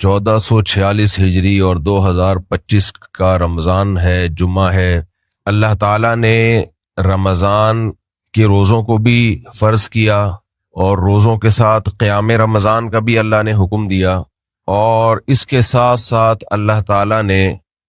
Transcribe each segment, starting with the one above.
1446 ہجری اور 2025 کا رمضان ہے، جمعہ ہے۔ اللہ تعالیٰ نے رمضان کے روزوں کو بھی فرض کیا اور روزوں کے ساتھ قیام رمضان کا بھی اللہ نے حکم دیا، اور اس کے ساتھ ساتھ اللہ تعالیٰ نے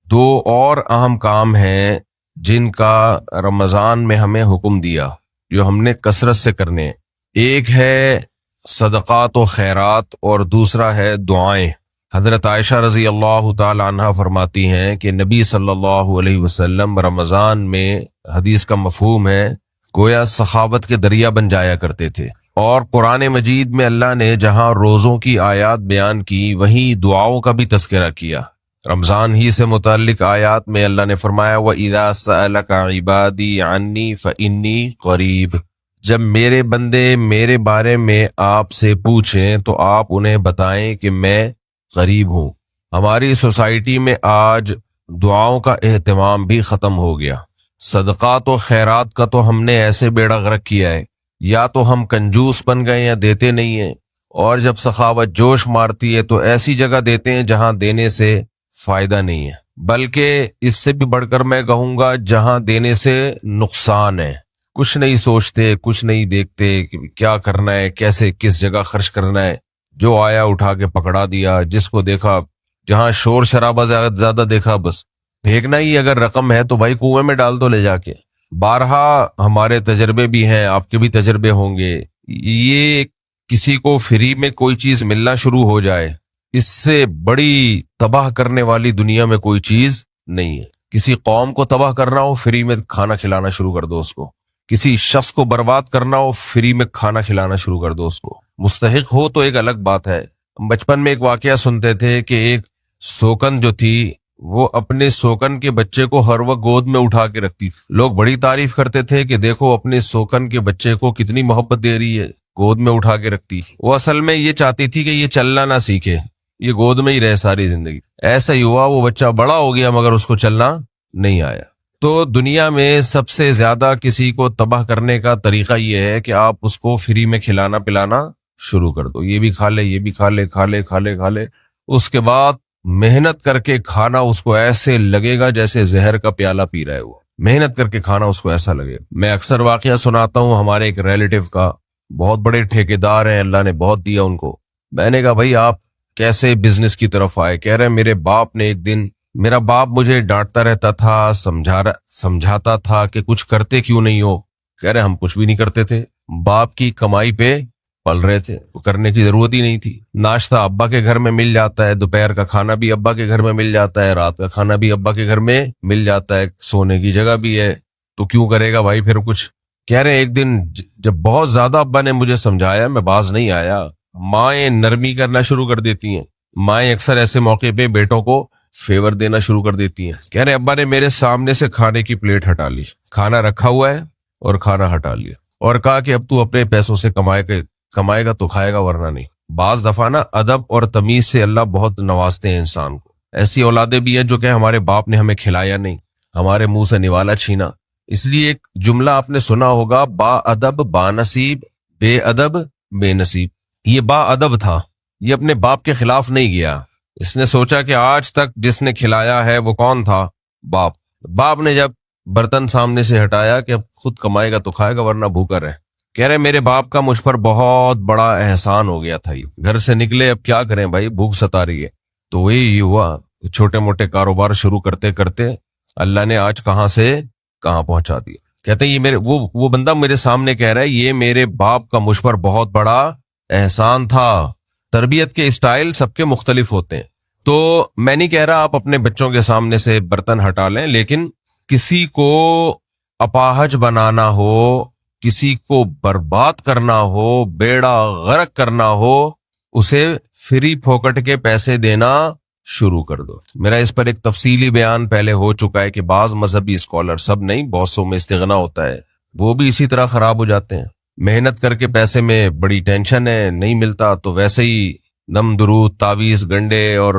دو اور اہم کام ہیں جن کا رمضان میں ہمیں حکم دیا، جو ہم نے کثرت سے کرنے ہیں۔ ایک ہے صدقات و خیرات اور دوسرا ہے دعائیں۔ حضرت عائشہ رضی اللہ تعالی عنہا فرماتی ہیں کہ نبی صلی اللہ علیہ وسلم رمضان میں، حدیث کا مفہوم ہے، گویا سخاوت کے دریا بن جایا کرتے تھے، اور قرآن مجید میں اللہ نے جہاں روزوں کی آیات بیان کی وہیں دعاؤں کا بھی تذکرہ کیا۔ رمضان ہی سے متعلق آیات میں اللہ نے فرمایا وَإِذَا سَأَلَكَ عِبَادِي عَنِّي فَإِنِّي قَرِيبٌ، جب میرے بندے میرے بارے میں آپ سے پوچھیں تو آپ انہیں بتائیں کہ میں قریب ہوں۔ ہماری سوسائٹی میں آج دعاؤں کا اہتمام بھی ختم ہو گیا۔ صدقات و خیرات کا تو ہم نے ایسے بیڑا غرق کیا ہے، یا تو ہم کنجوس بن گئے یا دیتے نہیں ہیں، اور جب سخاوت جوش مارتی ہے تو ایسی جگہ دیتے ہیں جہاں دینے سے فائدہ نہیں ہے، بلکہ اس سے بھی بڑھ کر میں کہوں گا جہاں دینے سے نقصان ہے۔ کچھ نہیں سوچتے، کچھ نہیں دیکھتے کہ کیا کرنا ہے، کیسے کس جگہ خرچ کرنا ہے، جو آیا اٹھا کے پکڑا دیا، جس کو دیکھا، جہاں شور شرابہ زیادہ دیکھا بس پھینکنا ہی۔ اگر رقم ہے تو بھائی کنویں میں ڈال دو لے جا کے۔ بارہا ہمارے تجربے بھی ہیں، آپ کے بھی تجربے ہوں گے، یہ کسی کو فری میں کوئی چیز ملنا شروع ہو جائے، اس سے بڑی تباہ کرنے والی دنیا میں کوئی چیز نہیں ہے۔ کسی قوم کو تباہ کرنا ہو، فری میں کھانا کھلانا شروع کر دو اس کو۔ کسی شخص کو برباد کرنا ہو، فری میں کھانا کھلانا شروع کر دو اس کو۔ مستحق ہو تو ایک الگ بات ہے۔ بچپن میں ایک واقعہ سنتے تھے کہ ایک سوکن جو تھی وہ اپنے سوکن کے بچے کو ہر وقت گود میں اٹھا کے رکھتی تھی۔ لوگ بڑی تعریف کرتے تھے کہ دیکھو اپنے سوکن کے بچے کو کتنی محبت دے رہی ہے، گود میں اٹھا کے رکھتی۔ وہ اصل میں یہ چاہتی تھی کہ یہ چلنا نہ سیکھے، یہ گود میں ہی رہے ساری زندگی۔ ایسا ہی ہوا، وہ بچہ بڑا ہو گیا مگر اس کو چلنا نہیں آیا۔ تو دنیا میں سب سے زیادہ کسی کو تباہ کرنے کا طریقہ یہ ہے کہ آپ اس کو فری میں کھلانا پلانا شروع کر دو، یہ بھی کھا لے، یہ بھی کھا لے، کھا لے کھا لے کھا لے۔ اس کے بعد محنت کر کے کھانا اس کو ایسے لگے گا جیسے زہر کا پیالہ پی رہا ہے، وہ محنت کر کے کھانا اس کو ایسا لگے گا۔ میں اکثر واقعہ سناتا ہوں ہمارے ایک ریلیٹیو کا، بہت بڑے ٹھیکیدار ہیں، اللہ نے بہت دیا ان کو۔ میں نے کہا بھائی آپ کیسے بزنس کی طرف آئے؟ کہہ رہے میرے باپ نے ایک دن، میرا باپ مجھے ڈانٹتا رہتا تھا، سمجھاتا تھا کہ کچھ کرتے کیوں نہیں ہو۔ کہہ رہے ہم کچھ بھی نہیں کرتے تھے، باپ کی کمائی پہ پل رہے تھے، کرنے کی ضرورت ہی نہیں تھی۔ ناشتہ ابا کے گھر میں مل جاتا ہے، دوپہر کا کھانا بھی ابا کے گھر میں مل جاتا ہے، رات کا کھانا بھی ابا کے گھر میں مل جاتا ہے، سونے کی جگہ بھی ہے، تو کیوں کرے گا بھائی پھر کچھ۔ کہہ رہے ایک دن جب بہت زیادہ ابا نے مجھے سمجھایا، میں باز نہیں آیا۔ مائیں نرمی کرنا شروع کر دیتی ہیں، مائیں اکثر ایسے موقع پہ بیٹوں کو فیور دینا شروع کر دیتی ہیں۔ کہہ رہے ابا نے میرے سامنے سے کھانے کی پلیٹ ہٹا لی، کھانا رکھا ہوا ہے اور کھانا ہٹا لیا، اور کہا کہ اب تو اپنے پیسوں سے کمائے گا تو کھائے گا ورنہ نہیں۔ بعض دفعہ نا ادب اور تمیز سے اللہ بہت نوازتے ہیں انسان کو۔ ایسی اولادیں بھی ہیں جو کہ ہمارے باپ نے ہمیں کھلایا نہیں، ہمارے منہ سے نوالا چھینا۔ اس لیے ایک جملہ آپ نے سنا ہوگا، با ادب با نصیب، بے ادب بے نصیب۔ یہ با ادب تھا، یہ اپنے باپ کے خلاف نہیں گیا۔ اس نے سوچا کہ آج تک جس نے کھلایا ہے وہ کون تھا؟ باپ۔ باپ نے جب برتن سامنے سے ہٹایا کہ اب خود کمائے گا تو کھائے گا ورنہ بھوکا رہے۔ کہہ رہے میرے باپ کا مجھ پر بہت بڑا احسان ہو گیا تھا، یہ گھر سے نکلے اب کیا کریں بھائی، بھوک ستا رہی ہے۔ تو وہی ہوا، چھوٹے موٹے کاروبار شروع کرتے کرتے اللہ نے آج کہاں سے کہاں پہنچا دیا۔ کہتے ہیں یہ وہ بندہ میرے سامنے کہہ رہا ہے یہ میرے باپ کا مجھ پر بہت بڑا احسان تھا۔ تربیت کے اسٹائل سب کے مختلف ہوتے ہیں، تو میں نہیں کہہ رہا آپ اپنے بچوں کے سامنے سے برتن ہٹا لیں، لیکن کسی کو اپاہج بنانا ہو، کسی کو برباد کرنا ہو، بیڑا غرق کرنا ہو، اسے فری پھوکٹ کے پیسے دینا شروع کر دو۔ میرا اس پر ایک تفصیلی بیان پہلے ہو چکا ہے کہ بعض مذہبی اسکالر، سب نہیں، بہت سو میں استغنا ہوتا ہے، وہ بھی اسی طرح خراب ہو جاتے ہیں۔ محنت کر کے پیسے میں بڑی ٹینشن ہے، نہیں ملتا تو ویسے ہی دم درود، تعویذ، گنڈے اور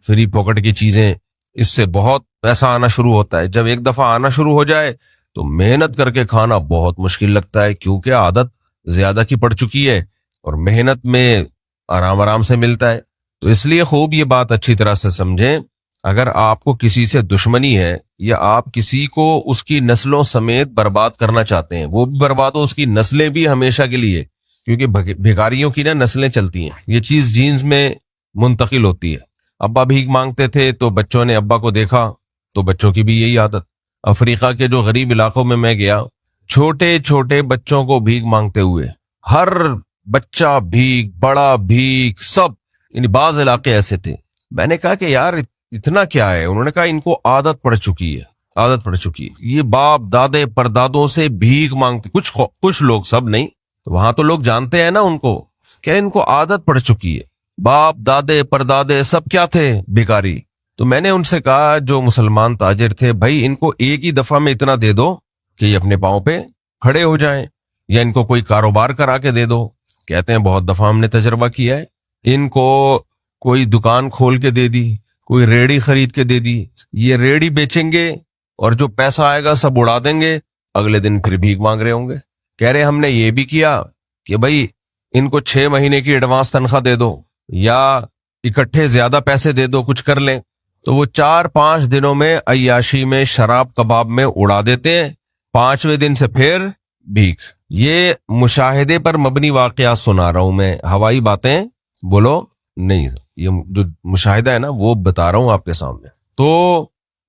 فری پاکٹ کی چیزیں، اس سے بہت پیسہ آنا شروع ہوتا ہے۔ جب ایک دفعہ آنا شروع ہو جائے تو محنت کر کے کھانا بہت مشکل لگتا ہے، کیونکہ عادت زیادہ کی پڑ چکی ہے اور محنت میں آرام سے ملتا ہے۔ تو اس لیے خوب یہ بات اچھی طرح سے سمجھیں، اگر آپ کو کسی سے دشمنی ہے یا آپ کسی کو اس کی نسلوں سمیت برباد کرنا چاہتے ہیں، وہ بھی برباد ہو، اس کی نسلیں بھی ہمیشہ کے لیے، کیونکہ بھیکاریوں کی نا نسلیں چلتی ہیں، یہ چیز جینز میں منتقل ہوتی ہے۔ ابا بھیک مانگتے تھے تو بچوں نے ابا کو دیکھا تو بچوں کی بھی یہی عادت۔ افریقہ کے جو غریب علاقوں میں گیا، چھوٹے چھوٹے بچوں کو بھیک مانگتے ہوئے، ہر بچہ بھیک، بڑا بھیک، سب، یعنی بعض علاقے ایسے تھے۔ میں نے کہا کہ یار اتنا کیا ہے؟ انہوں نے کہا ان کو عادت پڑ چکی ہے، عادت پڑ چکی ہے، یہ باپ دادے پردادوں سے بھیک مانگتے، کچھ لوگ، سب نہیں، تو وہاں تو لوگ جانتے ہیں نا ان کو، کہ ان کو عادت پڑ چکی ہے، باپ دادے پردادے سب کیا تھے؟ بھیکاری۔ تو میں نے ان سے کہا، جو مسلمان تاجر تھے، بھائی ان کو ایک ہی دفعہ میں اتنا دے دو کہ یہ اپنے پاؤں پہ کھڑے ہو جائیں، یا ان کو کوئی کاروبار کرا کے دے دو۔ کہتے ہیں بہت دفعہ ہم نے تجربہ کیا ہے، ان کو کوئی دکان کھول کے دے دی، کوئی ریڑھی خرید کے دے دی، یہ ریڑھی بیچیں گے اور جو پیسہ آئے گا سب اڑا دیں گے، اگلے دن پھر بھیک مانگ رہے ہوں گے۔ کہہ رہے ہم نے یہ بھی کیا کہ بھائی ان کو 6 مہینے کی ایڈوانس تنخواہ دے دو یا اکٹھے زیادہ پیسے دے دو، کچھ کر لیں، تو وہ 4-5 دنوں میں عیاشی میں، شراب کباب میں اڑا دیتے ہیں، 5ویں دن سے پھر بھیک۔ یہ مشاہدے پر مبنی واقعات سنا رہا ہوں میں، ہوائی باتیں بولو نہیں، یہ جو مشاہدہ ہے نا وہ بتا رہا ہوں آپ کے سامنے۔ تو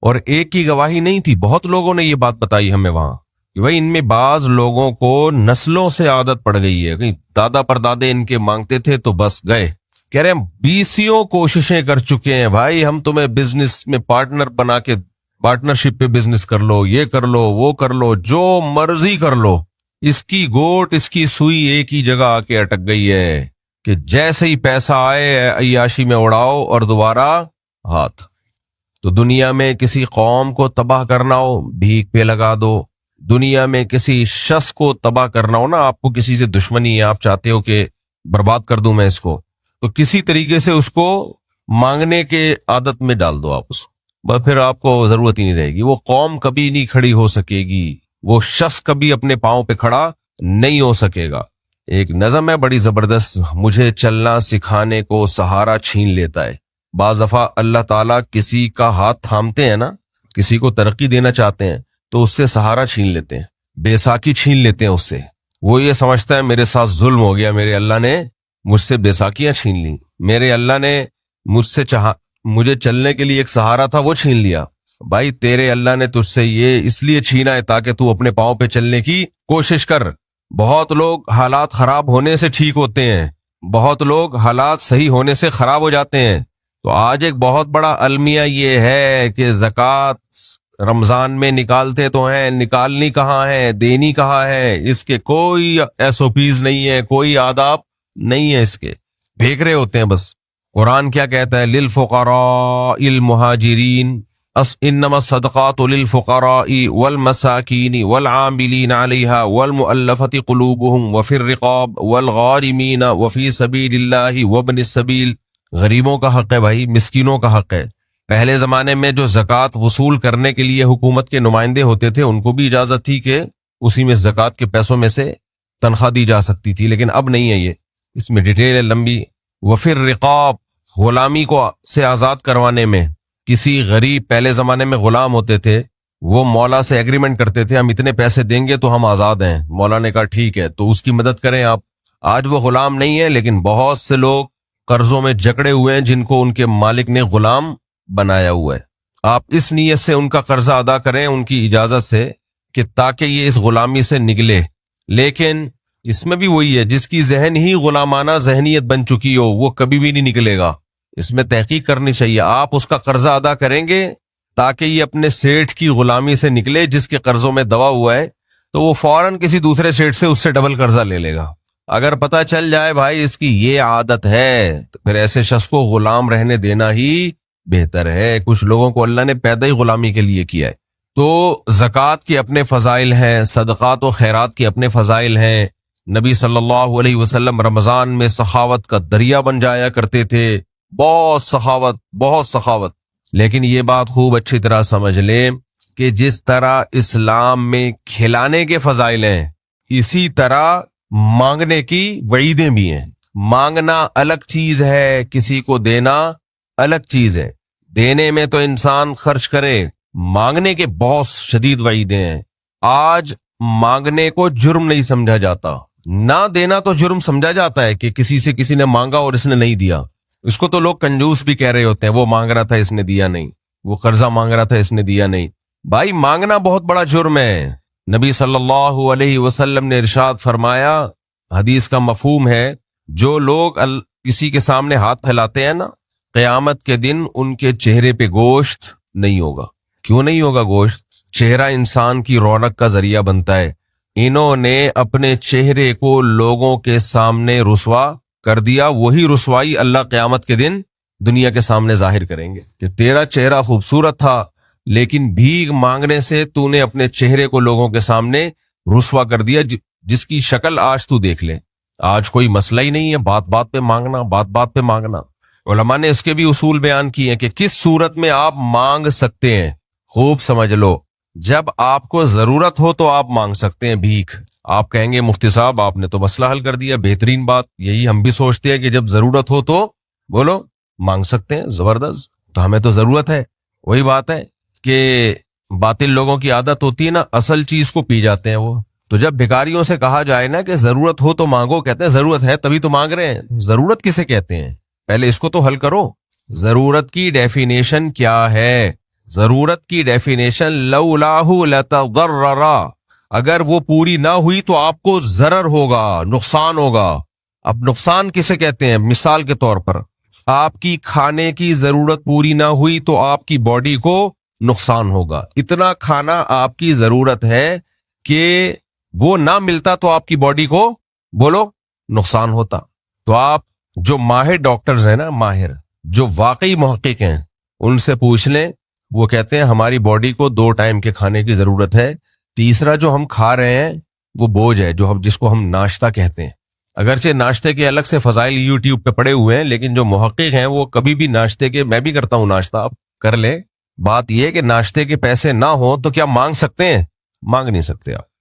اور ایک کی گواہی نہیں تھی، بہت لوگوں نے یہ بات بتائی ہمیں وہاں کہ بھائی ان میں بعض لوگوں کو نسلوں سے عادت پڑ گئی ہے، کہیں دادا پردادے ان کے مانگتے تھے تو بس گئے۔ کہہ رہے ہیں 20 کوششیں کر چکے ہیں، بھائی ہم تمہیں بزنس میں پارٹنر بنا کے، پارٹنرشپ پہ بزنس کر لو، یہ کر لو، وہ کر لو، جو مرضی کر لو، اس کی گوٹ، اس کی سوئی ایک ہی جگہ آ کے اٹک گئی ہے کہ جیسے ہی پیسہ آئے عیاشی میں اڑاؤ اور دوبارہ ہاتھ۔ تو دنیا میں کسی قوم کو تباہ کرنا ہو، بھیک پہ لگا دو۔ دنیا میں کسی شخص کو تباہ کرنا ہو نا، آپ کو کسی سے دشمنی ہے، آپ چاہتے ہو کہ برباد کر دوں میں اس کو، تو کسی طریقے سے اس کو مانگنے کے عادت میں ڈال دو آپ اس کو، بس پھر آپ کو ضرورت ہی نہیں رہے گی، وہ قوم کبھی نہیں کھڑی ہو سکے گی، وہ شخص کبھی اپنے پاؤں پہ کھڑا نہیں ہو سکے گا۔ ایک نظم ہے بڑی زبردست، مجھے چلنا سکھانے کو سہارا چھین لیتا ہے۔ بعض دفعہ اللہ تعالیٰ کسی کا ہاتھ تھامتے ہیں نا، کسی کو ترقی دینا چاہتے ہیں تو اس سے سہارا چھین لیتے ہیں، بیساکھی چھین لیتے ہیں اس سے۔ وہ یہ سمجھتا ہے میرے ساتھ ظلم ہو گیا، میرے اللہ نے مجھ سے بیساکیاں چھین لی، میرے اللہ نے مجھے چلنے کے لیے ایک سہارا تھا وہ چھین لیا۔ بھائی تیرے اللہ نے تجھ سے یہ اس لیے چھینا ہے تاکہ تو اپنے پاؤں پہ چلنے کی کوشش کر۔ بہت لوگ حالات خراب ہونے سے ٹھیک ہوتے ہیں، بہت لوگ حالات صحیح ہونے سے خراب ہو جاتے ہیں۔ تو آج ایک بہت بڑا المیہ یہ ہے کہ زکوٰۃ رمضان میں نکالتے تو ہیں، نکالنی کہاں ہے، دینی کہاں ہے، اس کے کوئی SOPs نہیں ہے، کوئی آداب نہیں ہے، اس کے بھیگ رہے ہوتے ہیں بس۔ قرآن کیا کہتا ہے؟ للفقراء المہاجرین انما الصدقات للفقراء والمساکین والعاملین علیہا والمؤلفۃ قلوبہم وفی الرقاب والغارمین وفی سبیل اللہ وابن السبیل۔ غریبوں کا حق ہے بھائی، مسکینوں کا حق ہے۔ پہلے زمانے میں جو زکوٰۃ وصول کرنے کے لیے حکومت کے نمائندے ہوتے تھے ان کو بھی اجازت تھی کہ اسی میں زکوٰۃ کے پیسوں میں سے تنخواہ دی جا سکتی تھی، لیکن اب نہیں ہے، یہ اس میں ڈیٹیل ہے لمبی۔ وفی الرقاب، غلامی کو سے آزاد کروانے میں، کسی غریب، پہلے زمانے میں غلام ہوتے تھے، وہ مولا سے ایگریمنٹ کرتے تھے ہم اتنے پیسے دیں گے تو ہم آزاد ہیں، مولا نے کہا ٹھیک ہے تو اس کی مدد کریں آپ۔ آج وہ غلام نہیں ہے، لیکن بہت سے لوگ قرضوں میں جکڑے ہوئے ہیں جن کو ان کے مالک نے غلام بنایا ہوا ہے۔ آپ اس نیت سے ان کا قرضہ ادا کریں ان کی اجازت سے کہ تاکہ یہ اس غلامی سے نکلے، لیکن اس میں بھی وہی ہے، جس کی ذہن ہی غلامانہ ذہنیت بن چکی ہو وہ کبھی بھی نہیں نکلے گا۔ اس میں تحقیق کرنی چاہیے، آپ اس کا قرضہ ادا کریں گے تاکہ یہ اپنے سیٹھ کی غلامی سے نکلے جس کے قرضوں میں دبا ہوا ہے، تو وہ فوراً کسی دوسرے سیٹھ سے اس سے ڈبل قرضہ لے لے گا۔ اگر پتہ چل جائے بھائی اس کی یہ عادت ہے تو پھر ایسے شخص کو غلام رہنے دینا ہی بہتر ہے۔ کچھ لوگوں کو اللہ نے پیدا ہی غلامی کے لیے کیا ہے۔ تو زکوٰۃ کے اپنے فضائل ہیں، صدقات و خیرات کے اپنے فضائل ہیں۔ نبی صلی اللہ علیہ وسلم رمضان میں سخاوت کا دریا بن جایا کرتے تھے، بہت سخاوت، بہت سخاوت۔ لیکن یہ بات خوب اچھی طرح سمجھ لیں کہ جس طرح اسلام میں کھلانے کے فضائل ہیں، اسی طرح مانگنے کی وعیدیں بھی ہیں۔ مانگنا الگ چیز ہے، کسی کو دینا الگ چیز ہے۔ دینے میں تو انسان خرچ کرے، مانگنے کے بہت شدید وعیدیں ہیں۔ آج مانگنے کو جرم نہیں سمجھا جاتا، نہ دینا تو جرم سمجھا جاتا ہے کہ کسی سے کسی نے مانگا اور اس نے نہیں دیا، اس کو تو لوگ کنجوس بھی کہہ رہے ہوتے ہیں، وہ مانگ رہا تھا اس نے دیا نہیں، وہ قرضہ مانگ رہا تھا اس نے دیا نہیں۔ بھائی مانگنا بہت بڑا جرم ہے۔ نبی صلی اللہ علیہ وسلم نے ارشاد فرمایا، حدیث کا مفہوم ہے، جو لوگ کسی کے سامنے ہاتھ پھیلاتے ہیں نا، قیامت کے دن ان کے چہرے پہ گوشت نہیں ہوگا۔ کیوں نہیں ہوگا گوشت؟ چہرہ انسان کی رونق کا ذریعہ بنتا ہے، انہوں نے اپنے چہرے کو لوگوں کے سامنے رسوا کر دیا، وہی رسوائی اللہ قیامت کے دن دنیا کے سامنے ظاہر کریں گے کہ تیرا چہرہ خوبصورت تھا، لیکن بھیک مانگنے سے تو نے اپنے چہرے کو لوگوں کے سامنے رسوا کر دیا، جس کی شکل آج تو دیکھ لے۔ آج کوئی مسئلہ ہی نہیں ہے بات بات پہ مانگنا، بات بات پہ مانگنا۔ علماء نے اس کے بھی اصول بیان کیے ہیں کہ کس صورت میں آپ مانگ سکتے ہیں۔ خوب سمجھ لو، جب آپ کو ضرورت ہو تو آپ مانگ سکتے ہیں بھیک۔ آپ کہیں گے مفتی صاحب آپ نے تو مسئلہ حل کر دیا، بہترین بات، یہی ہم بھی سوچتے ہیں کہ جب ضرورت ہو تو بولو مانگ سکتے ہیں، زبردست، تو ہمیں تو ضرورت ہے۔ وہی بات ہے کہ باطل لوگوں کی عادت ہوتی ہے نا، اصل چیز کو پی جاتے ہیں وہ۔ تو جب بھکاریوں سے کہا جائے نا کہ ضرورت ہو تو مانگو، کہتے ہیں ضرورت ہے تبھی تو مانگ رہے ہیں۔ ضرورت کسے کہتے ہیں؟ پہلے اس کو تو حل کرو۔ ضرورت کی ڈیفینیشن کیا ہے؟ ضرورت کی ڈیفینیشن لولاہ لتضررا، اگر وہ پوری نہ ہوئی تو آپ کو ضرر ہوگا، نقصان ہوگا۔ اب نقصان کسے کہتے ہیں؟ مثال کے طور پر آپ کی کھانے کی ضرورت پوری نہ ہوئی تو آپ کی باڈی کو نقصان ہوگا۔ اتنا کھانا آپ کی ضرورت ہے کہ وہ نہ ملتا تو آپ کی باڈی کو بولو نقصان ہوتا۔ تو آپ جو ماہر ڈاکٹرز ہیں نا، ماہر جو واقعی محقق ہیں، ان سے پوچھ لیں، وہ کہتے ہیں ہماری باڈی کو 2 ٹائم کے کھانے کی ضرورت ہے، تیسرا جو ہم کھا رہے ہیں وہ بوجھ ہے، جس کو ہم ناشتہ کہتے ہیں۔ اگرچہ ناشتے کے الگ سے فضائل یوٹیوب پہ پڑے ہوئے ہیں، لیکن جو محقق ہیں وہ کبھی بھی ناشتے کے، میں بھی کرتا ہوں ناشتہ، آپ کر لیں، بات یہ ہے کہ ناشتے کے پیسے نہ ہوں تو کیا مانگ سکتے ہیں؟ مانگ نہیں سکتے آپ،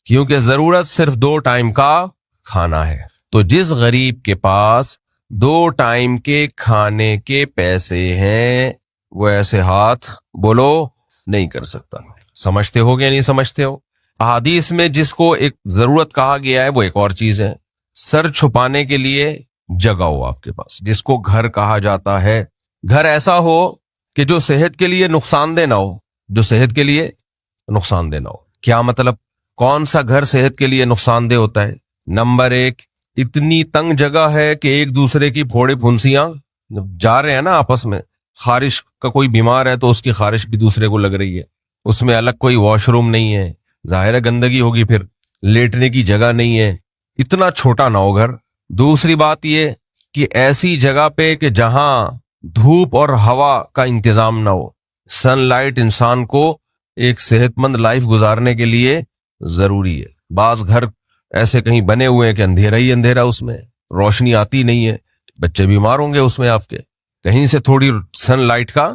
کیونکہ ضرورت صرف 2 ٹائم کا کھانا ہے۔ تو جس غریب کے پاس 2 ٹائم کے کھانے کے پیسے ہیں وہ ایسے ہاتھ بولو نہیں کر سکتا۔ سمجھتے ہو یا نہیں سمجھتے ہو؟ احادیث میں جس کو ایک ضرورت کہا گیا ہے وہ ایک اور چیز ہے، سر چھپانے کے لیے جگہ ہو آپ کے پاس، جس کو گھر کہا جاتا ہے۔ گھر ایسا ہو کہ جو صحت کے لیے نقصان دہ نہ ہو، جو صحت کے لیے نقصان دہ نہ ہو۔ کیا مطلب؟ کون سا گھر صحت کے لیے نقصان دہ ہوتا ہے؟ نمبر 1، اتنی تنگ جگہ ہے کہ ایک دوسرے کی پھوڑے پھنسیاں جا رہے ہیں نا آپس میں، خارش کا کوئی بیمار ہے تو اس کی خارش بھی دوسرے کو لگ رہی ہے، اس میں الگ کوئی واش روم نہیں ہے، ظاہر ہے گندگی ہوگی، پھر لیٹنے کی جگہ نہیں ہے، اتنا چھوٹا نہ ہو گھر۔ دوسری بات یہ کہ ایسی جگہ پہ کہ جہاں دھوپ اور ہوا کا انتظام نہ ہو۔ سن لائٹ انسان کو ایک صحت مند لائف گزارنے کے لیے ضروری ہے۔ بعض گھر ایسے کہیں بنے ہوئے ہیں کہ اندھیرا ہی اندھیرا، اس میں روشنی آتی نہیں ہے، بچے بیمار ہوں گے اس میں آپ کے، کہیں سے تھوڑی سن لائٹ کا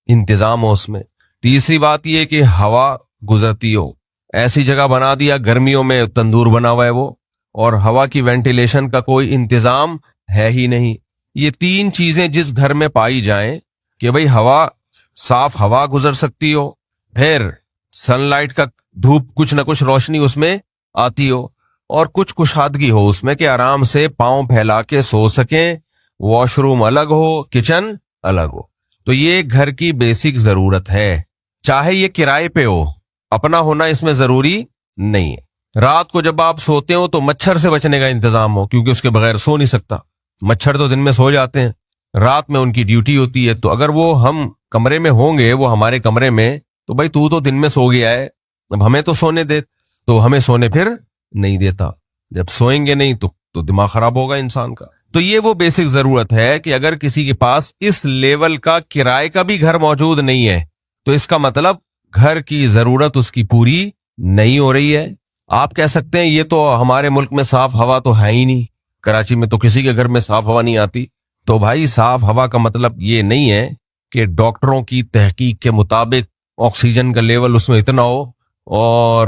انتظام ہو اس میں۔ تیسری بات یہ کہ ہوا گزرتی ہو، ایسی جگہ بنا دیا گرمیوں میں تندور بنا ہوا ہے وہ، اور ہوا کی وینٹیلیشن کا کوئی انتظام ہے ہی نہیں۔ یہ 3 چیزیں جس گھر میں پائی جائیں کہ بھئی ہوا، صاف ہوا گزر سکتی ہو، پھر سن لائٹ کا دھوپ کچھ نہ کچھ روشنی اس میں آتی ہو، اور کچھ کشادگی ہو اس میں کہ آرام سے پاؤں پھیلا کے سو سکیں، واش روم الگ ہو، کچن الگ ہو، تو یہ گھر کی بیسک ضرورت ہے۔ چاہے یہ کرائے پہ ہو، اپنا ہونا اس میں ضروری نہیں ہے۔ رات کو جب آپ سوتے ہو تو مچھر سے بچنے کا انتظام ہو، کیونکہ اس کے بغیر سو نہیں سکتا۔ مچھر تو دن میں سو جاتے ہیں، رات میں ان کی ڈیوٹی ہوتی ہے، تو اگر وہ ہم کمرے میں ہوں گے، وہ ہمارے کمرے میں، تو بھائی تو دن میں سو گیا ہے، اب ہمیں تو سونے دے، تو ہمیں سونے پھر نہیں دیتا۔ جب سوئیں گے نہیں تو دماغ خراب ہوگا انسان کا۔ تو یہ وہ بیسک ضرورت ہے کہ اگر کسی کے پاس اس لیول کا کرائے کا بھی گھر موجود نہیں ہے تو اس کا مطلب گھر کی ضرورت اس کی پوری نہیں ہو رہی ہے۔ آپ کہہ سکتے ہیں یہ تو ہمارے ملک میں صاف ہوا تو ہے ہی نہیں، کراچی میں تو کسی کے گھر میں صاف ہوا نہیں آتی۔ تو بھائی صاف ہوا کا مطلب یہ نہیں ہے کہ ڈاکٹروں کی تحقیق کے مطابق آکسیجن کا لیول اس میں اتنا ہو اور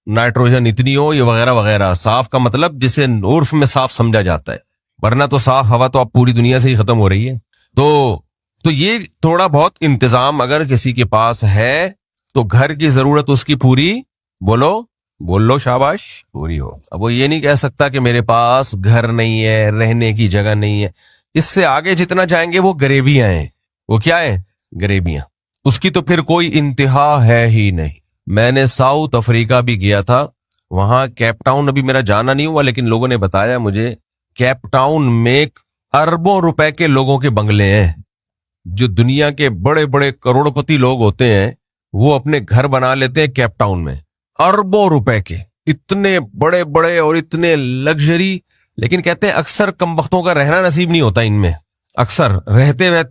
نائٹروجن اتنی ہو، یہ وغیرہ وغیرہ۔ صاف کا مطلب جسے عرف میں صاف سمجھا جاتا ہے ورنہ تو صاف ہوا تو اب پوری دنیا سے ہی ختم ہو رہی ہے. تو یہ تھوڑا بہت انتظام اگر کسی کے پاس ہے تو گھر کی ضرورت اس کی پوری بول لو شاباش پوری ہو. اب وہ یہ نہیں کہہ سکتا کہ میرے پاس گھر نہیں ہے, رہنے کی جگہ نہیں ہے. اس سے آگے جتنا جائیں گے وہ غریبیاں ہیں. وہ کیا ہے؟ غریبیاں. اس کی تو پھر کوئی انتہا ہے ہی نہیں. میں نے ساؤتھ افریقہ بھی گیا تھا, وہاں کیپ ٹاؤن ابھی میرا جانا نہیں ہوا لیکن لوگوں نے بتایا مجھے کیپ ٹاؤن میں اربوں روپے کے لوگوں کے بنگلے ہیں. جو دنیا کے بڑے بڑے کروڑپتی لوگ ہوتے ہیں وہ اپنے گھر بنا لیتے ہیں کیپ ٹاؤن میں, اربوں روپے کے, اتنے بڑے بڑے اور اتنے لگژری. لیکن کہتے ہیں اکثر کم بختوں کا رہنا نصیب نہیں ہوتا ان میں, اکثر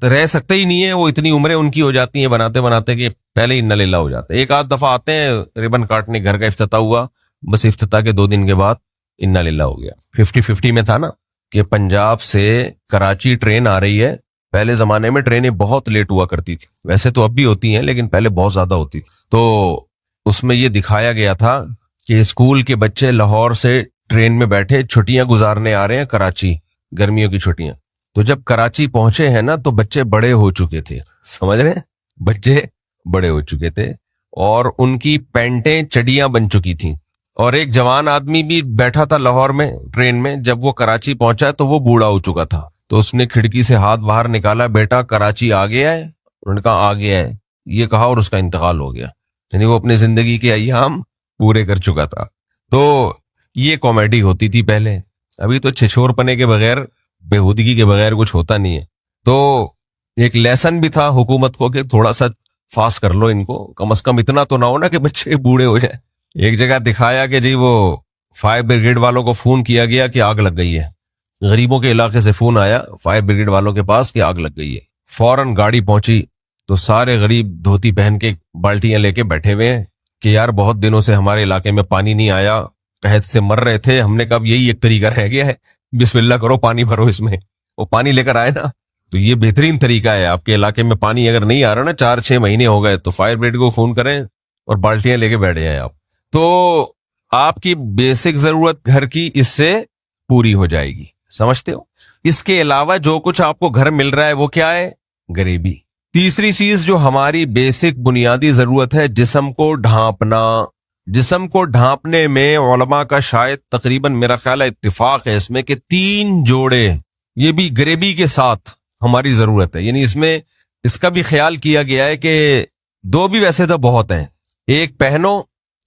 رہ سکتے ہی نہیں ہے. وہ اتنی عمریں ان کی ہو جاتی ہیں بناتے بناتے کہ پہلے ہی نللہ ہو جاتے. ایک آدھ دفعہ آتے ہیں ربن کاٹنے, گھر کا افتتاح ہوا, بس افتتاح کے 2 دن کے بعد انا للہ ہو گیا. 50-50 میں تھا نا کہ پنجاب سے کراچی ٹرین آ رہی ہے. پہلے زمانے میں ٹرینیں بہت لیٹ ہوا کرتی تھی, ویسے تو اب بھی ہوتی ہیں لیکن پہلے بہت زیادہ ہوتی تھی. تو اس میں یہ دکھایا گیا تھا کہ اسکول کے بچے لاہور سے ٹرین میں بیٹھے چھٹیاں گزارنے آ رہے ہیں کراچی, گرمیوں کی چھٹیاں. تو جب کراچی پہنچے ہیں نا تو بچے بڑے ہو چکے تھے, سمجھ رہے ہیں, بچے بڑے ہو چکے تھے اور ان کی پینٹیں چڑیاں بن چکی تھیں. اور ایک جوان آدمی بھی بیٹھا تھا لاہور میں ٹرین میں, جب وہ کراچی پہنچا تو وہ بوڑھا ہو چکا تھا. تو اس نے کھڑکی سے ہاتھ باہر نکالا, بیٹا کراچی آ گیا ہے؟ انہوں نے کہا آ گیا ہے, یہ کہا اور اس کا انتقال ہو گیا. یعنی وہ اپنی زندگی کے ایام پورے کر چکا تھا. تو یہ کامیڈی ہوتی تھی پہلے, ابھی تو چھچور پنے کے بغیر, بےہودگی کے بغیر کچھ ہوتا نہیں ہے. تو ایک لیسن بھی تھا حکومت کو کہ تھوڑا سا فاس کر لو ان کو, کم از کم اتنا تو نہ ہو نا کہ بچے بوڑھے ہو جائیں. ایک جگہ دکھایا کہ جی وہ فائر بریگیڈ والوں کو فون کیا گیا کہ آگ لگ گئی ہے. غریبوں کے علاقے سے فون آیا فائر بریگیڈ والوں کے پاس کہ آگ لگ گئی ہے. فوراً گاڑی پہنچی تو سارے غریب دھوتی پہن کے بالٹیاں لے کے بیٹھے ہوئے ہیں کہ یار بہت دنوں سے ہمارے علاقے میں پانی نہیں آیا, قحط سے مر رہے تھے. ہم نے کہا یہی ایک طریقہ رہ گیا ہے, بسم اللہ کرو پانی بھرو اس میں. وہ پانی لے کر آئے نا, تو یہ بہترین طریقہ ہے. آپ کے علاقے میں پانی اگر نہیں آ رہا نا, 4-6 مہینے ہو گئے, تو فائر بریگیڈ کو فون کریں اور بالٹیاں لے کے بیٹھ جائیں آپ. تو آپ کی بیسک ضرورت گھر کی اس سے پوری ہو جائے گی, سمجھتے ہو. اس کے علاوہ جو کچھ آپ کو گھر مل رہا ہے وہ کیا ہے؟ غریبی. تیسری چیز جو ہماری بیسک بنیادی ضرورت ہے, جسم کو ڈھانپنا. جسم کو ڈھانپنے میں علماء کا شاید تقریباً میرا خیال ہے اتفاق ہے اس میں کہ 3 جوڑے, یہ بھی غریبی کے ساتھ ہماری ضرورت ہے. یعنی اس میں اس کا بھی خیال کیا گیا ہے کہ 2 بھی ویسے تو بہت ہیں, ایک پہنو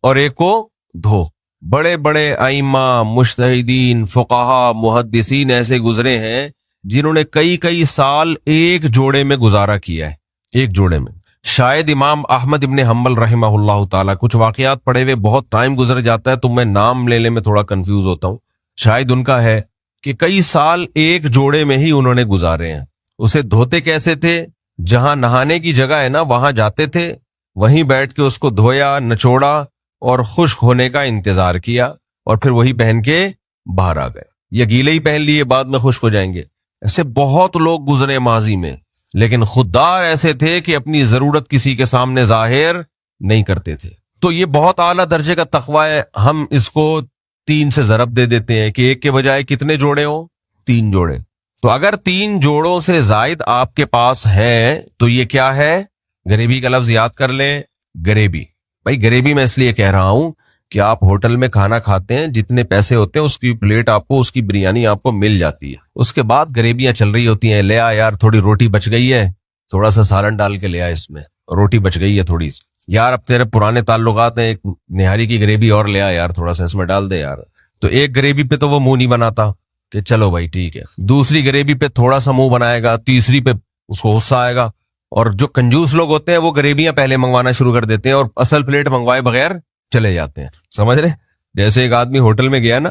اور ایک کو دھو. بڑے بڑے ائمہ, مجتہدین, فقہا, محدثین ایسے گزرے ہیں جنہوں نے کئی سال ایک جوڑے میں گزارا کیا ہے, ایک جوڑے میں. شاید امام احمد ابن حنبل رحمہ اللہ تعالی, کچھ واقعات پڑھے ہوئے بہت ٹائم گزر جاتا ہے تو میں نام لینے میں تھوڑا کنفیوز ہوتا ہوں. شاید ان کا ہے کہ کئی سال ایک جوڑے میں ہی انہوں نے گزارے ہیں. اسے دھوتے کیسے تھے؟ جہاں نہانے کی جگہ ہے نا وہاں جاتے تھے, وہیں بیٹھ کے اس کو دھویا, نچوڑا اور خشک ہونے کا انتظار کیا اور پھر وہی پہن کے باہر آ گئے. یا گیلے ہی پہن لیے, بعد میں خشک ہو جائیں گے. ایسے بہت لوگ گزرے ماضی میں, لیکن خوددار ایسے تھے کہ اپنی ضرورت کسی کے سامنے ظاہر نہیں کرتے تھے. تو یہ بہت اعلیٰ درجے کا تقوی ہے. ہم اس کو 3 سے ضرب دے دیتے ہیں کہ ایک کے بجائے کتنے جوڑے ہوں؟ 3 جوڑے. تو اگر 3 جوڑوں سے زائد آپ کے پاس ہیں تو یہ کیا ہے؟ غریبی کا لفظ یاد کر لیں, غریبی. بھائی غریبی میں اس لیے کہہ رہا ہوں کہ آپ ہوٹل میں کھانا کھاتے ہیں, جتنے پیسے ہوتے ہیں اس کی پلیٹ آپ کو, اس کی بریانی آپ کو مل جاتی ہے. اس کے بعد غریبیاں چل رہی ہوتی ہیں, لے آ یار تھوڑی روٹی بچ گئی ہے, تھوڑا سا سالن ڈال کے لے آ, اس میں روٹی بچ گئی ہے تھوڑی سی, یار اب تیرے پرانے تعلقات ہیں, ایک نہاری کی غریبی اور لے آ یار, تھوڑا سا اس میں ڈال دے یار. تو ایک غریبی پہ تو وہ منہ نہیں بناتا کہ چلو بھائی ٹھیک ہے. دوسری غریبی پہ تھوڑا سا منہ بنائے گا, تیسری پہ اس کو غصہ آئے گا. اور جو کنجوس لوگ ہوتے ہیں وہ غریبیاں پہلے منگوانا شروع کر دیتے ہیں اور اصل پلیٹ منگوائے بغیر چلے جاتے ہیں, سمجھ رہے. جیسے ایک آدمی ہوٹل میں گیا نا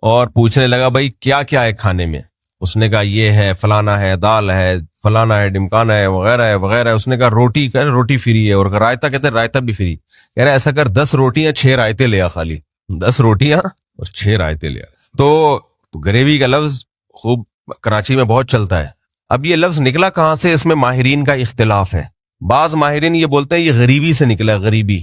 اور پوچھنے لگا بھائی کیا کیا ہے کھانے میں, اس نے کہا یہ ہے, فلانا ہے, دال ہے, فلانا ہے, ڈمکانا ہے, وغیرہ ہے وغیرہ. اس نے کہا روٹی, کہہ روٹی فری ہے, اور رائتا, کہتے رائتا بھی فری. کہہ رہا ایسا کر 10 روٹیاں 6 رائتے لے آ, خالی 10 روٹیاں اور 6 رائتے لے آ. تو غریبی کا لفظ خوب کراچی میں بہت چلتا ہے. اب یہ لفظ نکلا کہاں سے, اس میں ماہرین کا اختلاف ہے. بعض ماہرین یہ بولتے ہیں یہ غریبی سے نکلا, غریبی,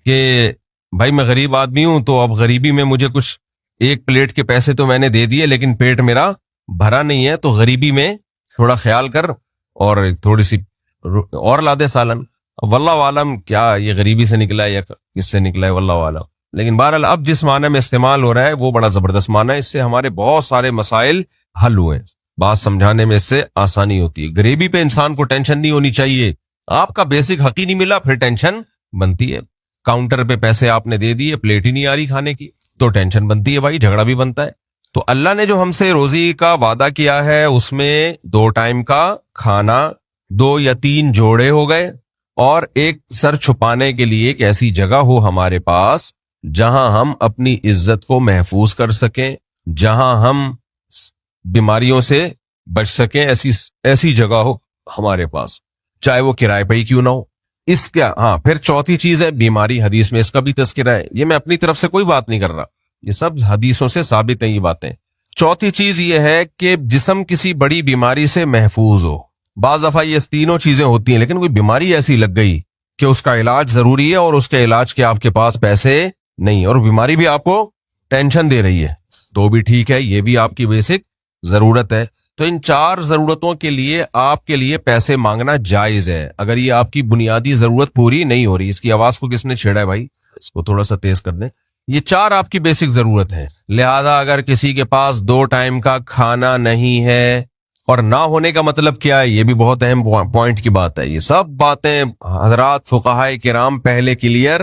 کہ بھائی میں غریب آدمی ہوں تو اب غریبی میں مجھے کچھ ایک پلیٹ کے پیسے تو میں نے دے دیے لیکن پیٹ میرا بھرا نہیں ہے تو غریبی میں تھوڑا خیال کر اور تھوڑی سی اور لا دے سالن. واللہ عالم کیا یہ غریبی سے نکلا ہے یا کس سے نکلا ہے, واللہ عالم. لیکن بہرحال اب جس معنی میں استعمال ہو رہا ہے وہ بڑا زبردست معنی ہے, اس سے ہمارے بہت سارے مسائل حل ہوئے. بات سمجھانے میں اس سے آسانی ہوتی ہے. غریبی پہ انسان کو ٹینشن نہیں ہونی چاہیے. آپ کا بیسک حق ہی نہیں ملا پھر ٹینشن بنتی ہے. کاؤنٹر پہ پیسے آپ نے دے دیے, پلیٹ ہی نہیں آ رہی کھانے کی, تو ٹینشن بنتی ہے بھائی, جھگڑا بھی بنتا ہے. تو اللہ نے جو ہم سے روزی کا وعدہ کیا ہے اس میں 2 ٹائم کا کھانا, 2 یا 3 جوڑے ہو گئے, اور ایک سر چھپانے کے لیے ایک ایسی جگہ ہو ہمارے پاس جہاں ہم اپنی عزت کو محفوظ کر سکیں, جہاں ہم بیماریوں سے بچ سکیں. ایسی جگہ ہو ہمارے پاس, چاہے وہ کرائے پہ ہی کیوں نہ ہو. اس کا ہاں پھر چوتھی چیز ہے بیماری. حدیث میں اس کا بھی تذکرہ ہے, یہ میں اپنی طرف سے کوئی بات نہیں کر رہا, یہ سب حدیثوں سے ثابت ہیں یہ باتیں. چوتھی چیز یہ ہے کہ جسم کسی بڑی بیماری سے محفوظ ہو. بعض دفعہ یہ تینوں چیزیں ہوتی ہیں لیکن کوئی بیماری ایسی لگ گئی کہ اس کا علاج ضروری ہے اور اس کے علاج کے آپ کے پاس پیسے نہیں, اور بیماری بھی آپ کو ٹینشن دے رہی ہے, تو بھی ٹھیک ہے, یہ بھی آپ کی بیسک ضرورت ہے. تو ان 4 ضرورتوں کے لیے آپ کے لیے پیسے مانگنا جائز ہے اگر یہ آپ کی بنیادی ضرورت پوری نہیں ہو رہی. اس کی آواز کو کس نے چھیڑا ہے بھائی, اس کو تھوڑا سا تیز کر دیں. یہ 4 آپ کی بیسک ضرورت ہے. لہذا اگر کسی کے پاس 2 ٹائم کا کھانا نہیں ہے, اور نہ ہونے کا مطلب کیا ہے, یہ بھی بہت اہم پوائنٹ کی بات ہے. یہ سب باتیں حضرات فقہائے کرام پہلے کلیئر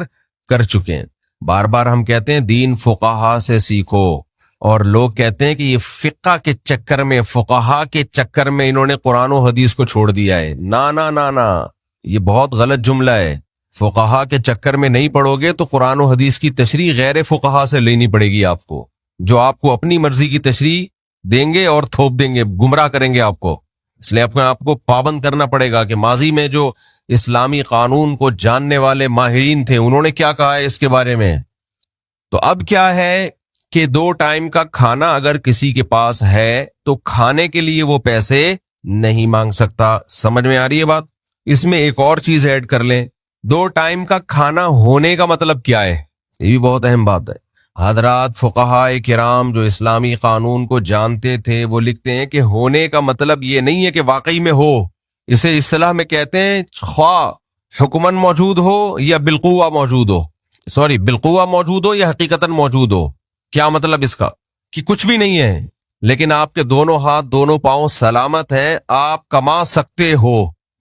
کر چکے ہیں. بار بار ہم کہتے ہیں دین فقہا سے سیکھو, اور لوگ کہتے ہیں کہ یہ فقہ کے چکر میں, فقہا کے چکر میں انہوں نے قرآن و حدیث کو چھوڑ دیا ہے. نا نا نا نا, یہ بہت غلط جملہ ہے. فقہا کے چکر میں نہیں پڑھو گے تو قرآن و حدیث کی تشریح غیر فقہا سے لینی پڑے گی آپ کو, جو آپ کو اپنی مرضی کی تشریح دیں گے اور تھوپ دیں گے, گمراہ کریں گے آپ کو. اس لیے اپنے آپ کو پابند کرنا پڑے گا کہ ماضی میں جو اسلامی قانون کو جاننے والے ماہرین تھے انہوں نے کیا کہا ہے اس کے بارے میں. تو اب کیا ہے کہ 2 ٹائم کا کھانا اگر کسی کے پاس ہے تو کھانے کے لیے وہ پیسے نہیں مانگ سکتا. سمجھ میں آ رہی ہے بات؟ اس میں ایک اور چیز ایڈ کر لیں, 2 ٹائم کا کھانا ہونے کا مطلب کیا ہے, یہ بھی بہت اہم بات ہے. حضرات فقہائے کرام جو اسلامی قانون کو جانتے تھے وہ لکھتے ہیں کہ ہونے کا مطلب یہ نہیں ہے کہ واقعی میں ہو. اسے اصطلاح میں کہتے ہیں خواہ حکمن موجود ہو یا بالقوہ موجود ہو, بالقوہ موجود ہو یا حقیقتاً موجود ہو. کیا مطلب اس کا کہ کچھ بھی نہیں ہے لیکن آپ کے دونوں ہاتھ دونوں پاؤں سلامت ہیں, آپ کما سکتے ہو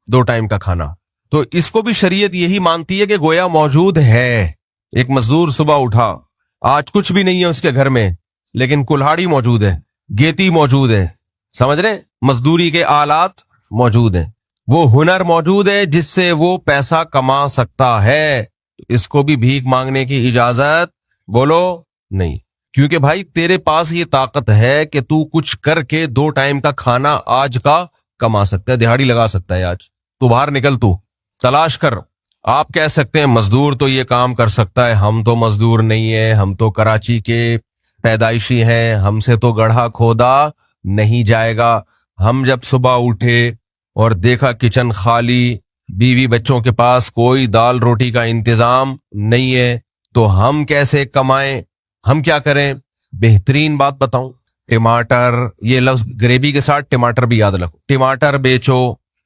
2 ٹائم کا کھانا. تو اس کو بھی شریعت یہی مانتی ہے کہ گویا موجود ہے. ایک مزدور صبح اٹھا, آج کچھ بھی نہیں ہے اس کے گھر میں لیکن کلہاڑی موجود ہے, گیتی موجود ہے, سمجھ رہے, مزدوری کے آلات موجود ہیں, وہ ہنر موجود ہے جس سے وہ پیسہ کما سکتا ہے. اس کو بھی بھیک مانگنے کی اجازت بولو نہیں, کیونکہ بھائی تیرے پاس یہ طاقت ہے کہ تو کچھ کر کے 2 ٹائم کا کھانا آج کا کما سکتا ہے, دہاڑی لگا سکتا ہے. آج تو باہر نکل, تو تلاش کر. آپ کہہ سکتے ہیں مزدور تو یہ کام کر سکتا ہے, ہم تو مزدور نہیں ہیں, ہم تو کراچی کے پیدائشی ہیں, ہم سے تو گڑھا کھودا نہیں جائے گا. ہم جب صبح اٹھے اور دیکھا کچن خالی, بیوی بچوں کے پاس کوئی دال روٹی کا انتظام نہیں ہے, تو ہم کیسے کمائیں, ہم کیا کریں؟ بہترین بات بتاؤں, ٹماٹر, یہ لفظ گریبی کے ساتھ ٹماٹر بھی یاد رکھو, ٹماٹر بیچو.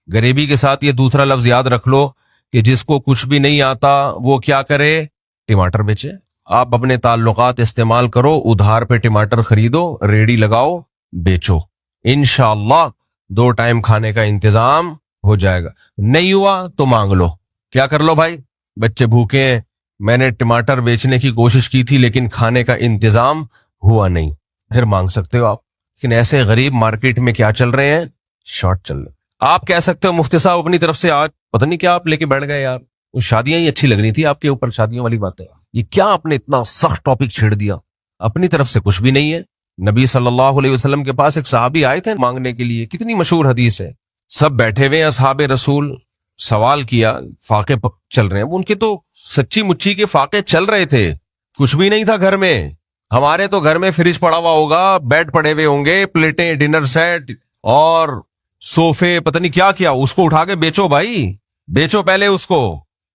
گریبی کے ساتھ یہ دوسرا لفظ یاد رکھ لو کہ جس کو کچھ بھی نہیں آتا وہ کیا کرے, ٹماٹر بیچے. آپ اپنے تعلقات استعمال کرو, ادھار پہ ٹماٹر خریدو, ریڑی لگاؤ, بیچو, انشاءاللہ 2 ٹائم کھانے کا انتظام ہو جائے گا. نہیں ہوا تو مانگ لو. کیا کر لو بھائی, بچے بھوکے ہیں, میں نے ٹماٹر بیچنے کی کوشش کی تھی لیکن کھانے کا انتظام ہوا نہیں, پھر مانگ سکتے ہو آپ. لیکن ایسے غریب مارکیٹ میں کیا چل رہے ہیں, شارٹ چل رہے. آپ کہہ سکتے ہو مفتی صاحب اپنی طرف سے آج پتہ نہیں کیا آپ لے کے بیٹھ گئے یار, وہ شادیاں ہی اچھی لگ رہی تھی آپ کے اوپر, شادیوں والی بات ہے, یہ کیا آپ نے اتنا سخت ٹاپک چھیڑ دیا. اپنی طرف سے کچھ بھی نہیں ہے. نبی صلی اللہ علیہ وسلم کے پاس ایک صحابی آئے تھے مانگنے کے لیے, کتنی مشہور حدیث ہے, سب بیٹھے ہوئے اصحاب رسول, سوال کیا, فاقے چل رہے ہیں, ان کے تو سچی مچی کے فاقے چل رہے تھے, کچھ بھی نہیں تھا گھر میں. ہمارے تو گھر میں فریج پڑا ہوا ہوگا, بیڈ پڑے ہوئے ہوں گے, پلیٹیں, ڈنر سیٹ اور صوفے, پتہ نہیں کیا کیا. اس کو اٹھا کے بیچو بھائی, بیچو پہلے اس کو.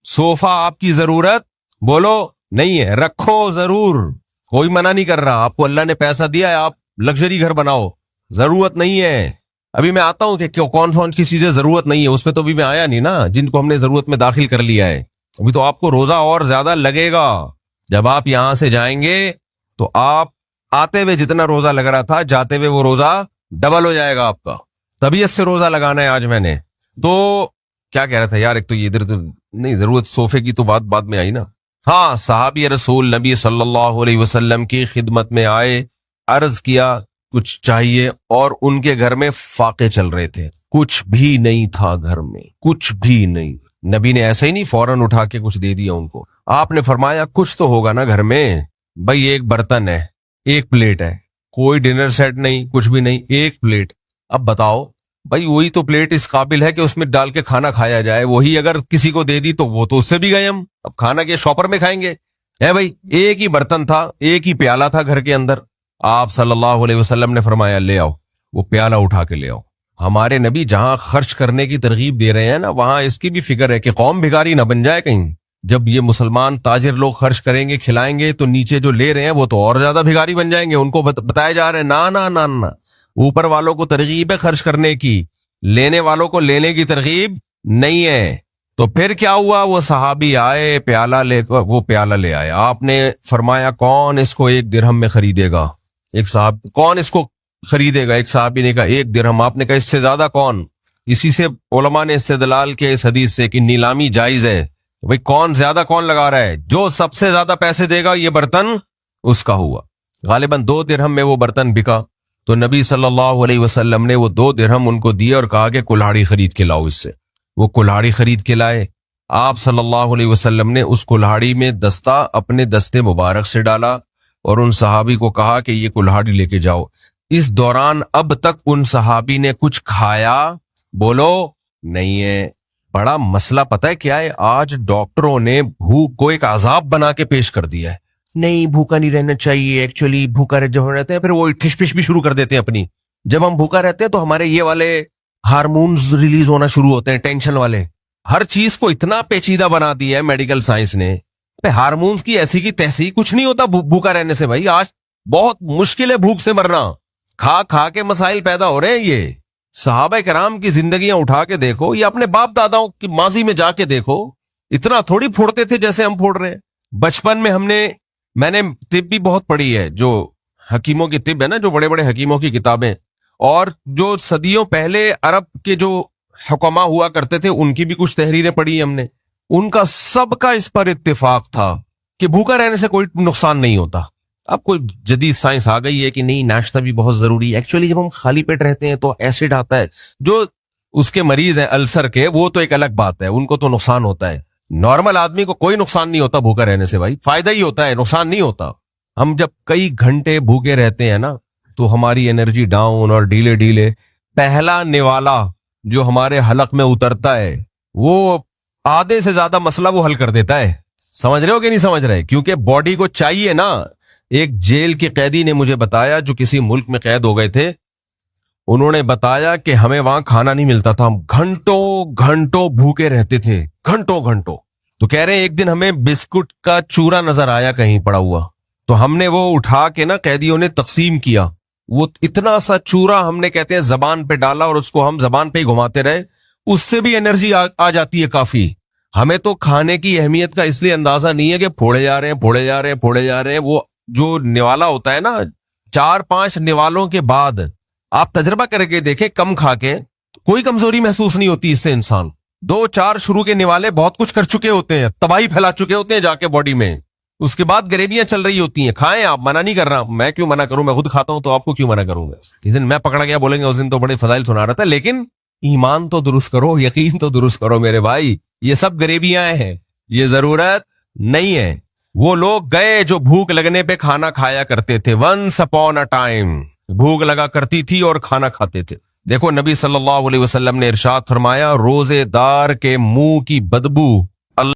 صوفہ آپ کی ضرورت بولو نہیں ہے, رکھو ضرور, کوئی منع نہیں کر رہا. آپ کو اللہ نے پیسہ دیا ہے, آپ لگژری گھر بناؤ, ضرورت نہیں ہے. ابھی میں آتا ہوں کہ کون کون سی چیزیں ضرورت نہیں ہے, اس پہ تو ابھی میں آیا نہیں نا, جن کو ہم نے ضرورت میں داخل کر لیا ہے. ابھی تو آپ کو روزہ اور زیادہ لگے گا. جب آپ یہاں سے جائیں گے تو آپ آتے ہوئے جتنا روزہ لگ رہا تھا, جاتے ہوئے وہ روزہ ڈبل ہو جائے گا آپ کا. طبیعت سے روزہ لگانا ہے آج میں نے. تو کیا کہہ رہا تھا یار, ایک تو یہ ادھر تو نہیں, ضرورت صوفے کی تو بات بعد میں آئی نا. ہاں, صحابی رسول نبی صلی اللہ علیہ وسلم کی خدمت میں آئے, عرض کیا کچھ چاہیے, اور ان کے گھر میں فاقے چل رہے تھے, کچھ بھی نہیں تھا گھر میں, کچھ بھی نہیں. نبی نے ایسا ہی نہیں فوراً اٹھا کے کچھ دے دیا ان کو. آپ نے فرمایا کچھ تو ہوگا نا گھر میں. بھائی ایک برتن ہے, ایک پلیٹ ہے, کوئی ڈنر سیٹ نہیں, کچھ بھی نہیں, ایک پلیٹ. اب بتاؤ بھائی, وہی تو پلیٹ اس قابل ہے کہ اس میں ڈال کے کھانا کھایا جائے, وہی اگر کسی کو دے دی تو وہ تو اس سے بھی گئے ہم. اب کھانا کے شاپر میں کھائیں گے؟ ہے بھائی, ایک ہی برتن تھا, ایک ہی پیالہ تھا گھر کے اندر. آپ صلی اللہ علیہ وسلم نے فرمایا لے آؤ, وہ پیالہ اٹھا کے لے آؤ. ہمارے نبی جہاں خرچ کرنے کی ترغیب دے رہے ہیں نا, وہاں اس کی بھی فکر ہے کہ قوم بھکاری نہ بن جائے کہیں. جب یہ مسلمان تاجر لوگ خرچ کریں گے, کھلائیں گے, تو نیچے جو لے رہے ہیں وہ تو اور زیادہ بھکاری بن جائیں گے. ان کو بتایا جا رہا ہے نا نا نا نا, اوپر والوں کو ترغیب ہے خرچ کرنے کی, لینے والوں کو لینے کی ترغیب نہیں ہے. تو پھر کیا ہوا, وہ صحابی آئے, پیالہ لے کر, وہ پیالہ لے آئے. آپ نے فرمایا کون اس کو 1 درہم میں خریدے گا؟ ایک صاحب, کون اس کو خریدے گا؟ ایک صحابی نے کہا 1 درہم. آپ نے کہا اس سے زیادہ کون؟ اسی سے علماء نے استدلال کے اس حدیث سے کہ نیلامی جائز ہے. بھئی کون زیادہ کون لگا رہا ہے؟ جو سب سے زیادہ پیسے دے گا یہ برتن اس کا ہوا. غالباً 2 درہم میں وہ برتن بکا. تو نبی صلی اللہ علیہ وسلم نے وہ 2 درہم ان کو دیے اور کہا کہ کلہاڑی خرید کے لاؤ اس سے. وہ کلہاڑی خرید کے لائے. آپ صلی اللہ علیہ وسلم نے اس کلہاڑی میں دستہ اپنے دستے مبارک سے ڈالا اور ان صحابی کو کہا کہ یہ کلہاڑی لے کے جاؤ. اس دوران اب تک ان صحابی نے کچھ کھایا بولو نہیں ہے. بڑا مسئلہ پتہ ہے کیا ہے؟ آج ڈاکٹروں نے بھوک کو ایک عذاب بنا کے پیش کر دیا ہے. نہیں بھوکا نہیں رہنا چاہیے, ایکچولی بھوکا جب رہتے ہیں پھر وہ ٹھش پش بھی شروع کر دیتے ہیں اپنی. جب ہم بھوکا رہتے ہیں تو ہمارے یہ والے ہارمونز ریلیز ہونا شروع ہوتے ہیں, ٹینشن والے. ہر چیز کو اتنا پیچیدہ بنا دیا ہے میڈیکل سائنس نے. ہارمونز کی ایسی کی تیسی کچھ نہیں ہوتا بھوکا رہنے سے. بھائی آج بہت مشکل ہے بھوک سے مرنا, کھا کھا کے مسائل پیدا ہو رہے ہیں. یہ صحابہ کرام کی زندگیاں اٹھا کے دیکھو, یا اپنے باپ داداؤں کی ماضی میں جا کے دیکھو, اتنا تھوڑی پھوڑتے تھے جیسے ہم پھوڑ رہے ہیں. بچپن میں میں نے طب بھی بہت پڑھی ہے, جو حکیموں کی طب ہے نا, جو بڑے بڑے حکیموں کی کتابیں, اور جو صدیوں پہلے عرب کے جو حکما ہوا کرتے تھے ان کی بھی کچھ تحریریں پڑھی ہم نے. ان کا سب کا اس پر اتفاق تھا کہ بھوکا رہنے سے کوئی نقصان نہیں ہوتا. اب کوئی جدید سائنس آ گئی ہے کہ نہیں ناشتہ بھی بہت ضروری ہے. ایکچولی جب ہم خالی پیٹ رہتے ہیں تو ایسڈ آتا ہے, جو اس کے مریض ہیں السر کے, وہ تو ایک الگ بات ہے, ان کو تو نقصان ہوتا ہے. نارمل آدمی کو کوئی نقصان نہیں ہوتا بھوکا رہنے سے. بھائی فائدہ ہی ہوتا ہے, نقصان نہیں ہوتا. ہم جب کئی گھنٹے بھوکے رہتے ہیں نا تو ہماری انرجی ڈاؤن, اور ڈھیلے ڈھیلے پہلا نوالا جو ہمارے حلق میں اترتا ہے وہ آدھے سے زیادہ مسئلہ وہ حل کر دیتا ہے. سمجھ رہے ہو کہ نہیں سمجھ رہے؟ کیونکہ باڈی کو چاہیے نا. ایک جیل کے قیدی نے مجھے بتایا, جو کسی ملک میں قید ہو گئے تھے, انہوں نے بتایا کہ ہمیں وہاں کھانا نہیں ملتا تھا, ہم گھنٹوں گھنٹوں بھوکے رہتے تھے, گھنٹوں گھنٹوں. تو کہہ رہے ہیں ایک دن ہمیں بسکٹ کا چورا نظر آیا کہیں پڑا ہوا, تو ہم نے وہ اٹھا کے نا قیدیوں نے تقسیم کیا. وہ اتنا سا چورا ہم نے کہتے ہیں زبان پہ ڈالا, اور اس کو ہم زبان پہ ہی گھماتے رہے. اس سے بھی انرجی آ جاتی ہے کافی. ہمیں تو کھانے کی اہمیت کا اس لیے اندازہ نہیں ہے کہ پھوڑے جا رہے ہیں. وہ جو نوالا ہوتا ہے نا, 4-5 نوالوں کے بعد آپ تجربہ کر کے دیکھیں, کم کھا کے کوئی کمزوری محسوس نہیں ہوتی اس سے. انسان 2-4 شروع کے نوالے بہت کچھ کر چکے ہوتے ہیں, تباہی پھیلا چکے ہوتے ہیں جا کے باڈی میں. اس کے بعد گریبیاں چل رہی ہوتی ہیں. کھائیں آپ, منع نہیں کر رہا, میں کیوں منع کروں, میں خود کھاتا ہوں, تو آپ کو کیوں منع کروں گا. اس دن میں پکڑا گیا بولیں گے اس دن تو بڑے فضائل سنا رہا تھا, لیکن ایمان تو درست کرو, یقین تو درست کرو میرے بھائی. یہ سب غریبیاں ہیں, یہ ضرورت نہیں ہے. وہ لوگ گئے جو بھوک لگنے پہ کھانا کھایا کرتے تھے. ونس اپون اے ٹائم بھوک لگا کرتی تھی اور کھانا کھاتے تھے. دیکھو نبی صلی اللہ علیہ وسلم نے ارشاد فرمایا, روزے دار کے منہ کی بدبو